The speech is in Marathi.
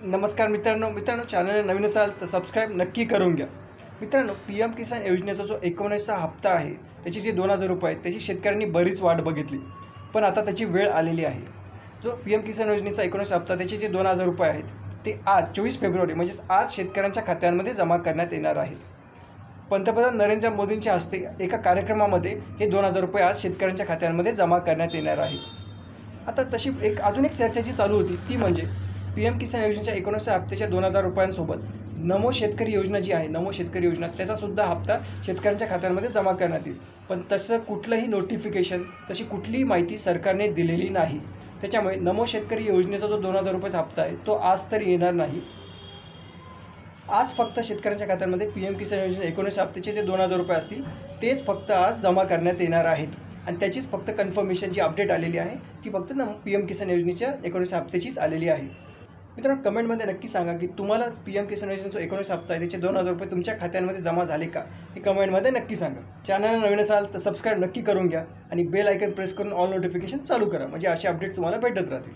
नमस्कार मित्रांनो चॅनलला नवीन असाल तर सबस्क्राईब नक्की करून घ्या। मित्रांनो, PM किसान योजनेचा जो 19वा हप्ता आहे त्याची जे 2000 रुपये आहेत त्याची शेतकऱ्यांनी बरीच वाट बघितली, पण आता त्याची वेळ आलेली आहे। जो PM किसान योजनेचा 19वा हप्ता त्याचे जे 2000 रुपये आहेत ते आज 24 फेब्रुवारी म्हणजेच आज शेतकऱ्यांच्या खात्यांमध्ये जमा करण्यात येणार आहेत। पंतप्रधान नरेंद्र मोदींच्या हस्ते एका कार्यक्रमामध्ये हे 2000 रुपये आज शेतकऱ्यांच्या खात्यांमध्ये जमा करण्यात येणार आहेत। आता तशी अजून एक चर्चा जी चालू होती ती म्हणजे PM किसान योजनेच्या 19व्या हप्त्याच्या 2000 रुपयांसोबत नमो शेतकरी योजना जी आहे, नमो शेतकरी योजना त्याचासुद्धा हप्ता शेतकऱ्यांच्या खात्यांमध्ये जमा करण्यात येईल, पण तसं कुठलंही नोटिफिकेशन, तशी कुठलीही माहिती सरकारने दिलेली नाही। त्याच्यामुळे नमो शेतकरी योजनेचा जो 2000 रुपयाचा हप्ता आहे तो आज तर येणार नाही। आज फक्त शेतकऱ्यांच्या खात्यांमध्ये PM किसान योजनेच्या 19व्या हप्त्याचे जे 2000 रुपये असतील तेच फक्त आज जमा करण्यात येणार आहेत आणि त्याचीच फक्त कन्फर्मेशन जी अपडेट आलेली आहे ती फक्त PM किसान योजनेच्या 19व्या हप्त्याचीच आलेली आहे। मित्रांनो, कमेंटमध्ये नक्की सांगा की तुम्हाला PM किसान योजनेचा 19वा हप्ता आहे त्याचे 2000 रुपये तुमच्या खात्यांमध्ये जमा झाले का, हे कमेंटमध्ये नक्की सांगा। चॅनलला नवीन असाल तर सबस्क्राईब नक्की करून घ्या आणि बेल आयकन प्रेस करून ऑल नोटिफिकेशन चालू करा, म्हणजे असे अपडेट तुम्हाला भेटत राहतील।